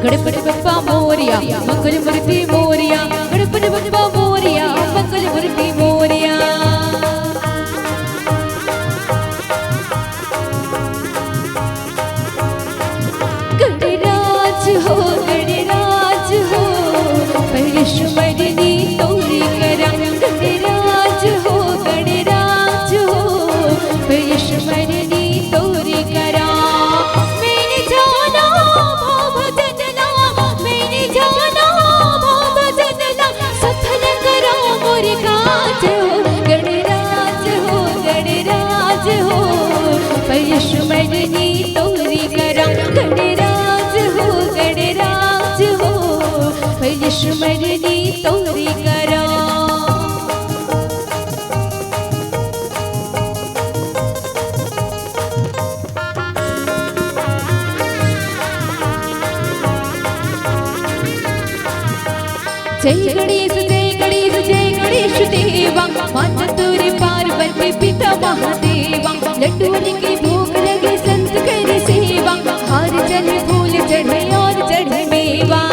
गणपति बप्पा मोरिया मंगल मूर्ति मोरिया गणपति बप्पा मोरिया मंगल मूर्ति मोरिया गणराज हो परमेश्वरनी तोरी करा गणराज हो लक्ष्मणनी तोरी करा गणराज हो लक्ष्मणनी तोरी करा। जय गणेश जय गणेश जय गणेश देवा माता तोरे पार्वती पिता महादेवा लड्डू की भूख लगे संत करे सेवा हार चढ़े फूल चढ़े और चढ़े मेवा।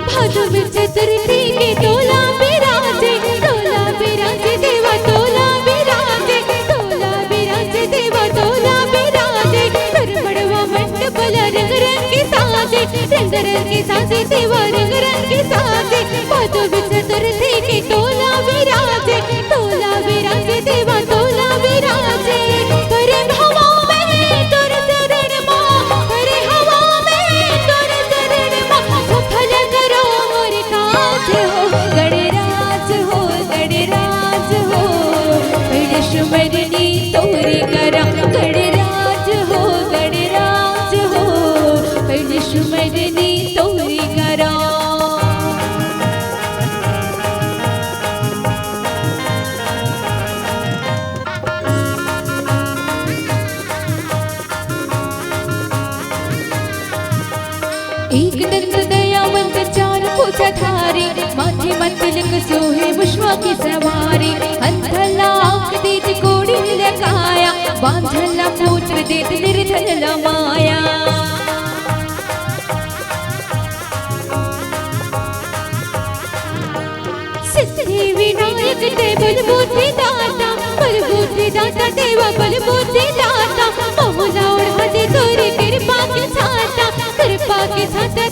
भादो में चतुर्थी के तोला बिराजे देवा तोला बिराजे देवा तोला बिराजे रंग रंग के साजे देवा रंग रंग के साजे भादो में चतुर्थी के तोला बिराजे देवा तोला बिराजे। परे हवा में तोर चरण माँ परे हवा में तोर चरण माँ सफल करो मोर काज हो गणराज हो लक्ष्मणनी तोरी करा गणराज हो लक्ष्मणनी तोरी करा। एक दंत दयावंत चार पूजा धारी माथे मतलक सोहे पुष्पा की सवारी अंधला आंख देत कोड़ी लगाया बांधला पुत्र देत निर्धन माया। सिद्धि विनायक ते बलबुद्धि दाता देवा बलबुद्धि दाता मोहला ओढ़ा दे तोरी कृपा के छाता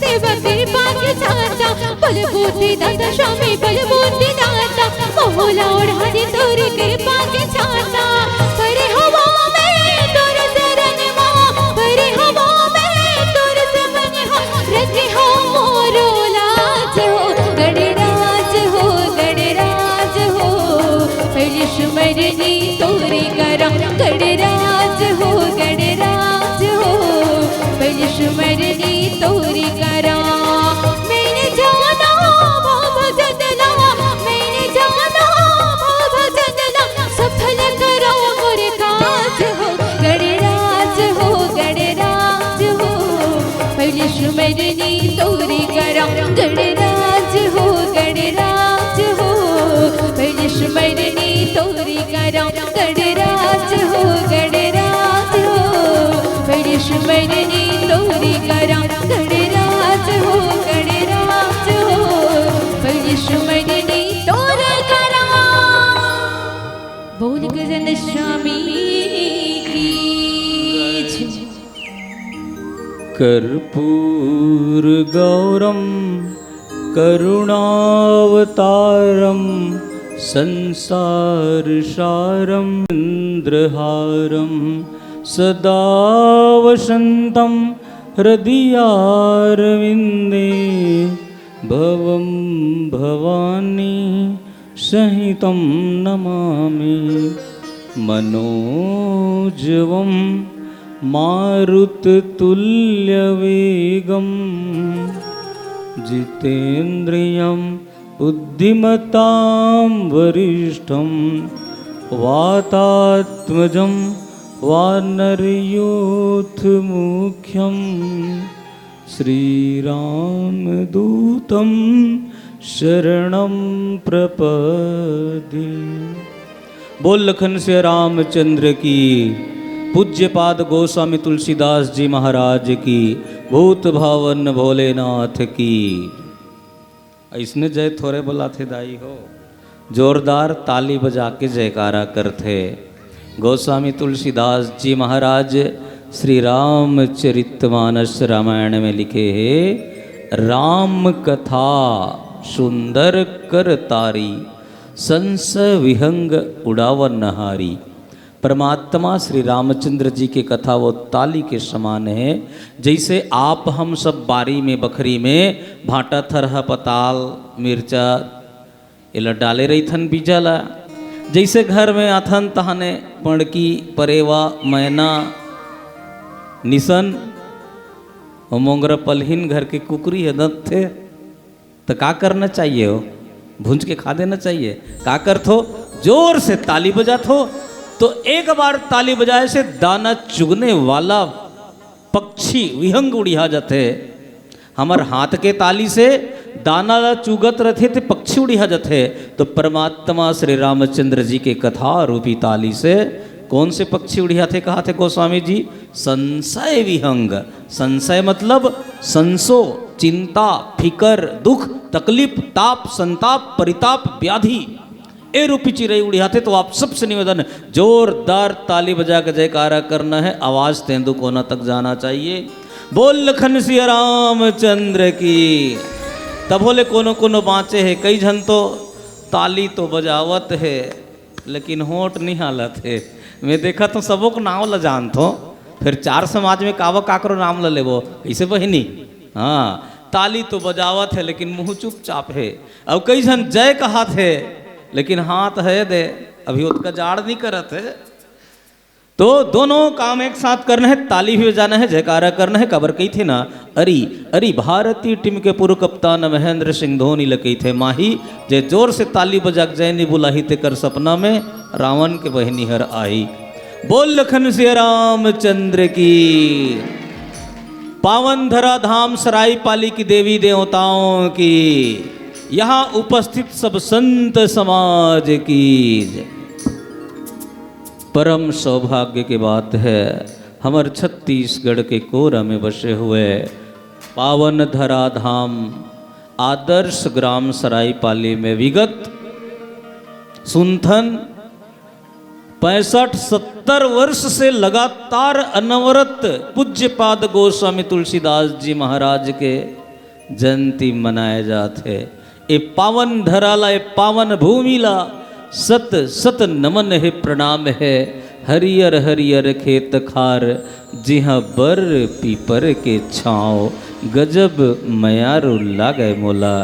देवा कृपा के छाता बलबुद्धि दाता स्वामी बलबुद्धि दाता मोहला ओढ़ा दे तोरी कृपा के छाता। परे हवा में तोर चरण माँ परे हवा में तोर चरण रखे हो मोरो लाज हो गणराज हो लक्ष्मणनी तोरी करा गणराज हो लक्ष्मणनी तोरी करा। मैंने जाना भजनला सफल करो मोर काज हो गणराज हो लक्ष्मणनी तोरी करा गणराज हो लक्ष्मणनी तोरी करा गणराज हो लक्ष्मणनी तोरी करा गणराज हो लक्ष्मणनी तोरी करा। बोल गजन स्वामी की जय। कर्पूर गौरम करुणावतारम संसार सारम इंद्रहारम सदा वसन्तं हृदयारविन्दे भवं भवानी सहितं नमामि मनोजवं मारुततुल्यवेगं जितेन्द्रियं बुद्धिमतां वरिष्ठं वातात्मजं वानरयूथमुख्यं श्रीरामदूतं शरणं प्रपद्ये। बोल लखन से रामचंद्र की, पूज्यपाद गोस्वामी तुलसीदास जी महाराज की, भूत भावन भोलेनाथ की। इसने जय थोड़े बुलाते दाई हो, जोरदार ताली बजा के जयकारा करते। गोस्वामी तुलसीदास जी महाराज श्री रामचरितमानस रामायण में लिखे हैं, राम कथा सुंदर कर तारी, संस विहंग उड़ावन नहारी। परमात्मा श्री रामचंद्र जी की कथा वो ताली के समान है, जैसे आप हम सब बारी में बखरी में भाटा थरह पताल मिर्चा एला डाले रही थन बीजा ला। जैसे घर में आथन तहाने पणकी परेवा मैना निशन और मोंगरा पलहिन घर के कुकरी है दंत थे, तो का करना चाहिए हो? भूंज के खा देना चाहिए। का करत हो? जोर से ताली बजात हो, तो एक बार ताली बजाए से दाना चुगने वाला पक्षी विहंग उड़िया जाते। हमार हाथ के ताली से दाना चुगत रथे थे पक्षी उड़िया जाते। तो परमात्मा श्री रामचंद्र जी के कथा रूपी ताली से कौन से पक्षी उड़िया थे? कहा थे गोस्वामी जी, संशय विहंग। संशय मतलब संसो, चिंता, फिकर, दुख, तकलीफ, ताप, संताप, परिताप, व्याधि, ए रूपी चिड़ई उड़िया थे। तो आप सबसे निवेदन है, जोरदार ताली बजा के जयकारा करना है, आवाज तेंदु कोना तक जाना चाहिए। बोल लखन सिया रामचंद्र की। तब बोले कोनो कोनो बाँचे है, कई जन तो ताली तो बजावत है लेकिन होठ नहीं हालत है। मैं देखा तो सबों को नाम ल जानत हो, फिर चार समाज में कावा काकरो नाम ल लेबो कैसे बहिनी। हाँ, ताली तो बजावत है लेकिन मुंह चुपचाप है। अब कई जन जय कहा थे लेकिन हाथ है दे, अभी उसका जाड़ नहीं करत है। तो दोनों काम एक साथ करना है, ताली भी बजाना है, जयकारा करना है। कबर कही थे ना, अरी अरी भारतीय टीम के पूर्व कप्तान महेंद्र सिंह धोनी लकई थे माही, जे जोर से ताली बजा जैनी बुलाही ते कर सपना में रावण के बहनी हर आई। बोल लखन सिया रामचंद्र की। पावन धरा धाम सराय पाली की देवी देवताओं की, यहाँ उपस्थित सब संत समाज की। परम सौभाग्य की बात है, हमारे छत्तीसगढ़ के कोरा में बसे हुए पावन धरा धाम आदर्श ग्राम सरायपाली में विगत सुनथन 65-70 वर्ष से लगातार अनवरत पूज्यपाद गोस्वामी तुलसीदास जी महाराज के जयंती मनाए जाते। ए पावन धराला, ए पावन भूमिला सत सत नमन है, प्रणाम है। हरियर हरियर खेत खार, जिहाँ बर पीपर के छाँव, गजब मयारू लागे मोला,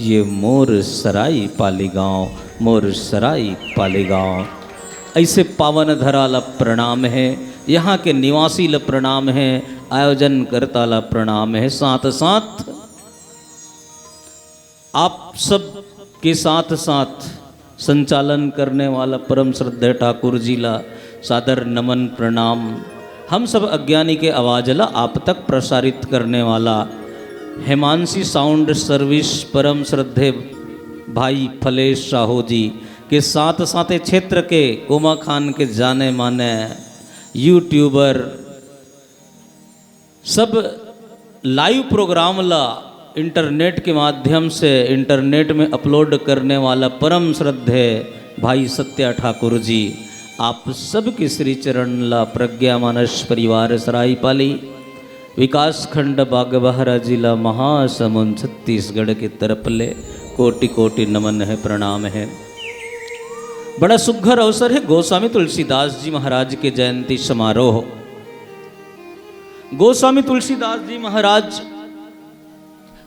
ये मोर सराय पाली गाँव, मोर सराय पाली गाँव। ऐसे पावन धराला प्रणाम है, यहाँ के निवासी ला प्रणाम है, आयोजन करता ला प्रणाम है। साथ साथ आप सब के साथ साथ संचालन करने वाला परम श्रद्धेय ठाकुर जी ला सादर नमन प्रणाम। हम सब अज्ञानी के आवाज ला आप तक प्रसारित करने वाला हेमांसी साउंड सर्विस परम श्रद्धेय भाई फलेश साहू जी के साथ साथ क्षेत्र के गोमा खान के जाने माने यूट्यूबर, सब लाइव प्रोग्राम ला इंटरनेट के माध्यम से इंटरनेट में अपलोड करने वाला परम श्रद्धेय भाई सत्या ठाकुर जी, आप सबके श्री चरण ला प्रज्ञा मानस परिवार सरायपाली विकास खंड बागबहरा जिला महासमुंद छत्तीसगढ़ की तरफ ले कोटि कोटि नमन है, प्रणाम है। बड़ा सुघर अवसर है गोस्वामी तुलसीदास जी महाराज के जयंती समारोह। गोस्वामी तुलसीदास जी महाराज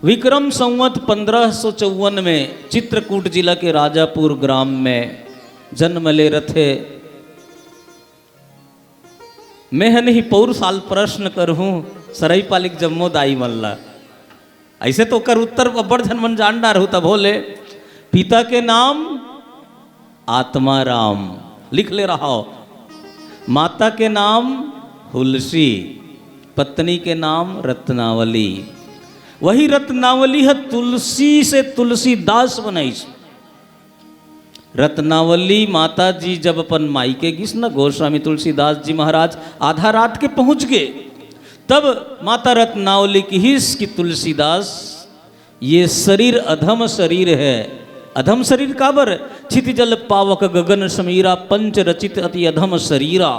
विक्रम संवत 1554 में चित्रकूट जिला के राजापुर ग्राम में जन्म ले रथे। मैं नहीं पौर साल प्रश्न करहूँ सरायपालिक जम्मो दाई मल्ला, ऐसे तो कर उत्तर अब्बड़ धन मन जान डार तब बोले पिता के नाम आत्माराम लिख ले रहा हो, माता के नाम हुलसी, पत्नी के नाम रत्नावली। वही रत्नावली है तुलसी से तुलसीदास बनाई। रत्नावली माता जी जब अपन मायके गिस न गोस्वामी तुलसीदास जी महाराज आधा रात के पहुंच गए, तब माता रत्नावली की हिस कि तुलसीदास ये शरीर अधम शरीर है। अधम शरीर काबर? छिति जल पावक गगन समीरा, पंच रचित अति अधम शरीरा।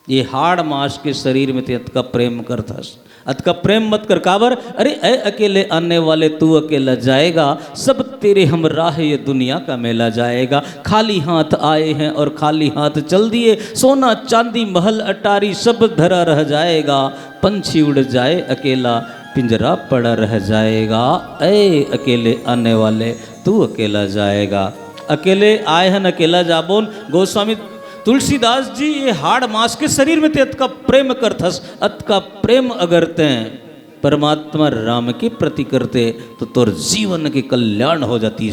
ये हाड़ मास के शरीर में अत का प्रेम करथस, अत का प्रेम मत कर। काबर? अरे ऐ अकेले आने वाले तू अकेला जाएगा, सब तेरे हम राह ये दुनिया का मेला जाएगा। खाली हाथ आए हैं और खाली हाथ चल दिए, सोना चांदी महल अटारी सब धरा रह जाएगा। पंछी उड़ जाए अकेला, पिंजरा पड़ा रह जाएगा। ऐ अकेले आने वाले तू अकेला जाएगा। अकेले आए हन अकेला जाबोन। गोस्वामी तुलसीदास जी ये हाड़ मास के शरीर में ते अत का प्रेम करथस, अत का प्रेम अगर ते परमात्मा राम के प्रति करते तो तोर जीवन के कल्याण हो जाती।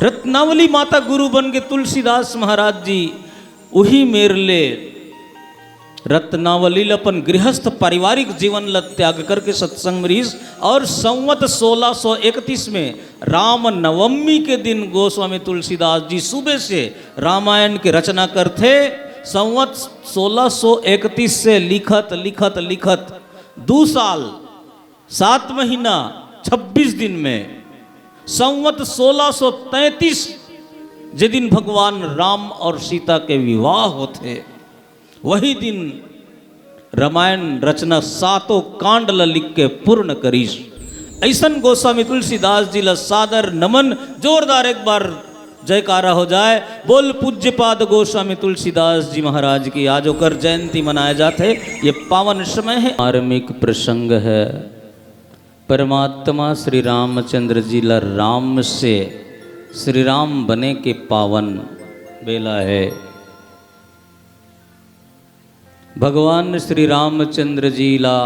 रत्नावली माता गुरु बन के तुलसीदास महाराज जी वही मेरले रत्नावली अपन गृहस्थ पारिवारिक जीवन ल त्याग करके सत्संग में रहीस। और संवत 1631 में राम नवमी के दिन गोस्वामी तुलसीदास जी सुबह से रामायण की रचना करते। संवत 1631 से लिखत लिखत लिखत 2 साल 7 महीना 26 दिन में संवत 1633 जिस दिन भगवान राम और सीता के विवाह होते वही दिन रामायण रचना 7 कांड ल लिख के पूर्ण करीस। ऐसन गोस्वामी तुलसीदास जी ला सादर नमन। जोरदार एक बार जयकारा हो जाए। बोल पूज्यपाद गोस्वामी तुलसीदास जी महाराज की। आज होकर जयंती मनाए जाते। ये पावन समय है, धार्मिक प्रसंग है। परमात्मा श्री रामचंद्र जी ला राम से श्री राम बने के पावन बेला है। भगवान श्री रामचंद्र जी ला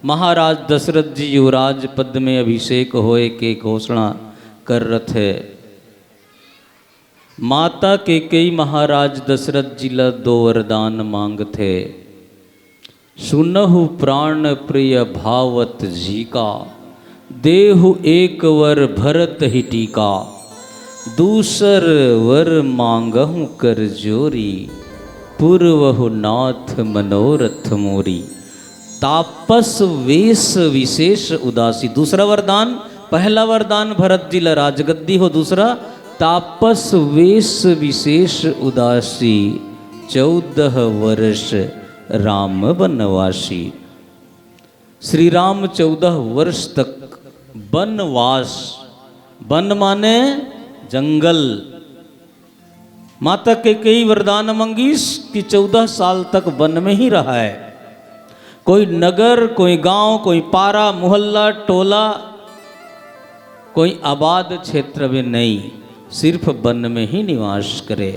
महाराज दशरथ जी युवराज पद में अभिषेक होए के घोषणा कर रहे थे। माता के कई महाराज दशरथ जी ला 2 वरदान मांगते। सुनहु प्राण प्रिय भावत जी का, देहु एक वर भरत ही टीका, दूसर वर मांगहु कर जोरी, पूर्वहु नाथ मनोरथ मोरी, तापस वेश विशेष उदासी। दूसरा वरदान, पहला वरदान भरत जी ला राजगद्दी हो, दूसरा तापस वेश विशेष उदासी, 14 वर्ष राम बनवासी। श्री राम 14 वर्ष तक बनवास, वन माने जंगल। माता के कई वरदान मंगीस कि 14 साल तक वन में ही रहा है। कोई नगर, कोई गांव, कोई पारा मोहल्ला टोला, कोई आबाद क्षेत्र में नहीं, सिर्फ वन में ही निवास करे।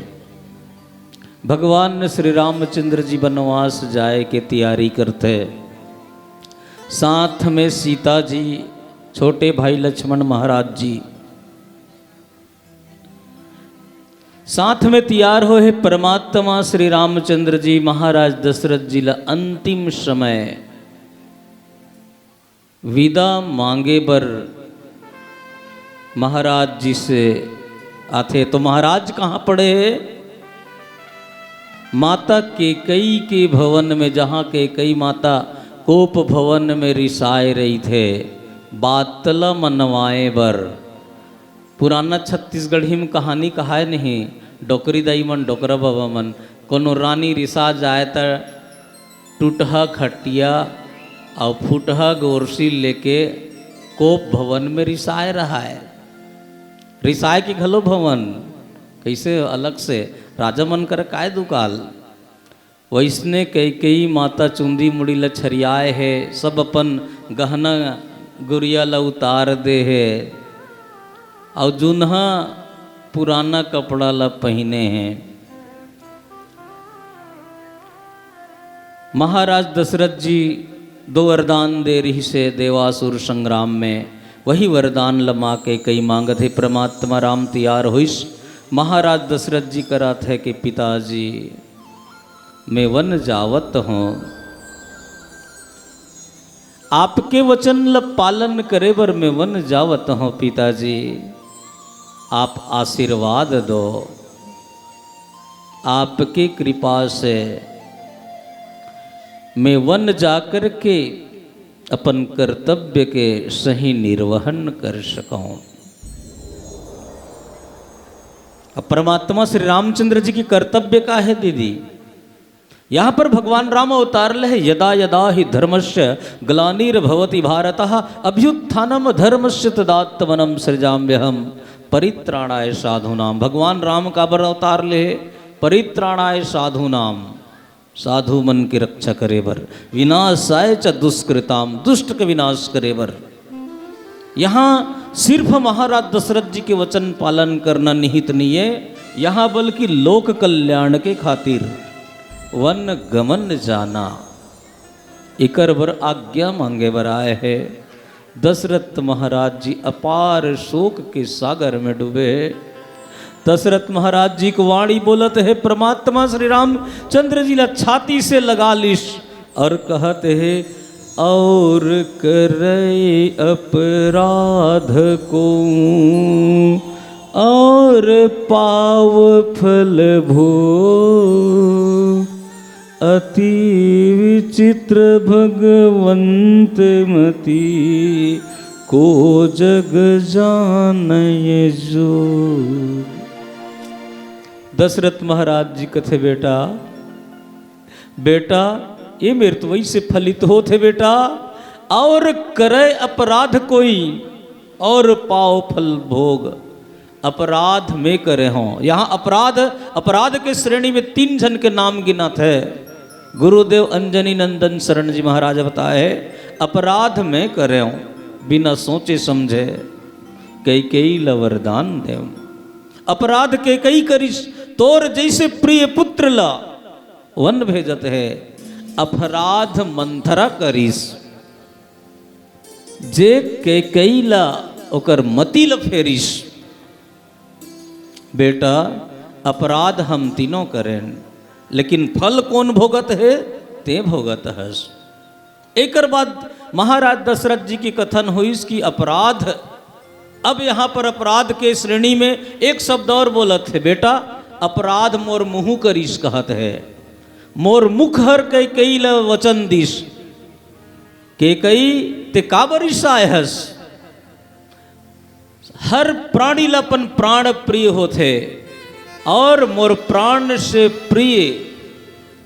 भगवान श्री रामचंद्र जी वनवास जाए के तैयारी करते। साथ में सीता जी, छोटे भाई लक्ष्मण महाराज जी साथ में तैयार हो है। परमात्मा श्री रामचंद्र जी महाराज दशरथ जी ला अंतिम समय विदा मांगे बर महाराज जी से आते। तो महाराज कहाँ पड़े हैं? माता केकई के भवन में, जहाँ केकई माता कोप भवन में रिसाए रही थे। बातला मनवाए बर पुराना छत्तीसगढ़ी में कहानी कहा नहीं। डोकरी दाई मन डोकरा बाबा मन कोनो रानी रिसा जाए तो टूटहा खटिया और फूटहा गोरसी लेके कोप भवन में रिसाए रहा है। रिसाए के घलो भवन कैसे अलग से राजा मन कर काय दुकाल। वैसने कई कई माता चुंदी मुड़ी ल छरियाए है। सब अपन गहना गुड़िया ला उतार दे है और जुन्हा पुराना कपड़ा ला पहने हैं। महाराज दशरथ जी 2 वरदान दे रही से देवासुर संग्राम में। वही वरदान लमा के कई मांग थे। परमात्मा राम तैयार हुईस। महाराज दशरथ जी करा थे कि पिताजी मैं वन जावत हूँ, आपके वचन ल पालन करे बर मैं वन जावत हूँ। पिताजी आप आशीर्वाद दो, आपकी कृपा से मैं वन जाकर के अपन कर्तव्य के सही निर्वहन कर सकूं। अब परमात्मा श्री रामचंद्र जी की कर्तव्य का है दीदी। यहाँ पर भगवान राम अवतार है। यदा यदा ही धर्मस्य ग्लानिर्भवति भारतः अभ्युत्थानम धर्मस्य तदात्मनं सृजाम्यहम् परित्राणाय साधूनाम। भगवान राम का बर अवतार ले परित्राणाय साधूनाम, साधु मन की रक्षा करे बर, विनाशाय च दुष्कृताम, दुष्ट के विनाश करे बर। यहाँ सिर्फ महाराज दशरथ जी के वचन पालन करना निहित नहीं है, यहाँ बल्कि लोक कल्याण के खातिर वन गमन जाना इकर बर आज्ञा मांगे बर आए है। दशरथ महाराज जी अपार शोक के सागर में डूबे। दशरथ महाराज जी को वाणी बोलत है, परमात्मा श्री राम चंद्र जी ला छाती से लगा लिस और कहते है, और करे अपराध को और पाव फल भो, अति विचित्र भगवंत मति को जग जाने जो। दशरथ महाराज जी कथे, बेटा बेटा ये मेरे तो वही से फलित होते बेटा, और करे अपराध कोई और पाओ फल भोग। अपराध में करे हों, यहाँ अपराध के श्रेणी में 3 जन के नाम गिनत है। गुरुदेव अंजनी नंदन शरण जी महाराज बताए, अपराध में करे हों बिना सोचे समझे कई वरदान देव। अपराध के कई करिस तोर जैसे प्रिय पुत्र ला वन भेजत है, अपराध मंथरा करिस जे के कैला ओकर मति ल फेरिस। बेटा अपराध हम तीनों करें, लेकिन फल कौन भोगत है? ते भोगत हस। एकर बाद महाराज दशरथ जी की कथन हुई कि अपराध, अब यहाँ पर अपराध के श्रेणी में एक शब्द और बोलत है, बेटा अपराध मोर मुँह करिस कहत है। मोर मुख हर कई ल वचन दिस के कई ते काबरिस आयहस। हर प्राणी लपन प्राण प्रिय होते, और मोर प्राण से प्रिय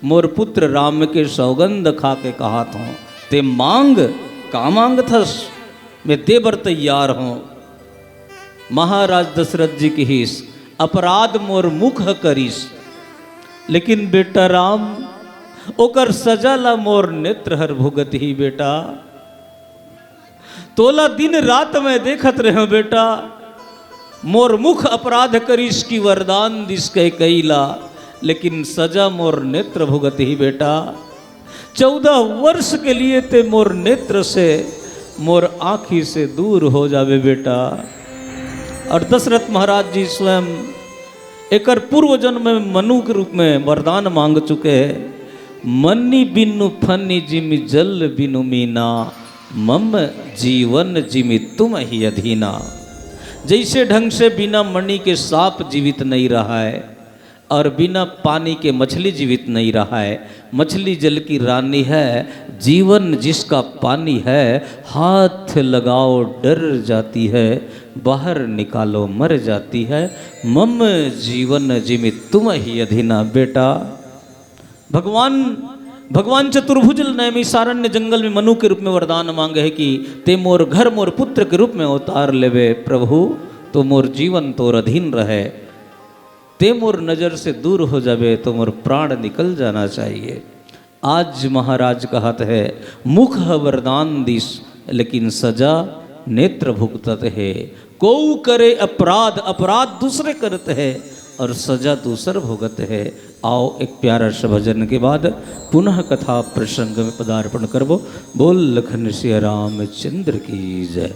मोर पुत्र राम के सौगंध खा के कहा था, ते मांग का मांग थस, मैं ते बर तैयार हूँ। महाराज दशरथ जी की हिस, अपराध मोर मुख करिस, लेकिन बेटा राम ओकर सजा ला मोर नेत्र हर भुगत ही। बेटा तोला दिन रात में देखत रहे बेटा, मोर मुख अपराध करिस की वरदान दिस के कैला, लेकिन सजा मोर नेत्र भुगत ही। बेटा 14 वर्ष के लिए ते मोर नेत्र से मोर आँखी से दूर हो जावे बेटा। और दशरथ महाराज जी स्वयं एकर पूर्व जन्म में मनु के रूप में वरदान मांग चुके हैं। मन्नी बिनु फन्नी जिमि जल बिनु मीना, मम जीवन जिमि तुम ही अधीना। जैसे ढंग से बिना मणि के सांप जीवित नहीं रहा है, और बिना पानी के मछली जीवित नहीं रहा है। मछली जल की रानी है, जीवन जिसका पानी है, हाथ लगाओ डर जाती है, बाहर निकालो मर जाती है। मम जीवन जिमि तुम ही अधीना। बेटा भगवान चतुर्भुज नैमिषारण्य जंगल में मनु के रूप में वरदान मांगे है कि ते मोर घर मोर पुत्र के रूप में अवतार लेवे। प्रभु तो मोर जीवन तोर अधीन रहे, ते मोर नजर से दूर हो जावे तो मोर प्राण निकल जाना चाहिए। आज महाराज कहत है, मुख वरदान दिस, लेकिन सजा नेत्र भुगतत है। को करे अपराध, अपराध दूसरे करते हैं और सजा दूसर भुगत है। आओ एक प्यारा सा भजन के बाद पुनः कथा प्रसंग में पदार्पण करबो। बोल लखन सिया रामचंद्र की जय।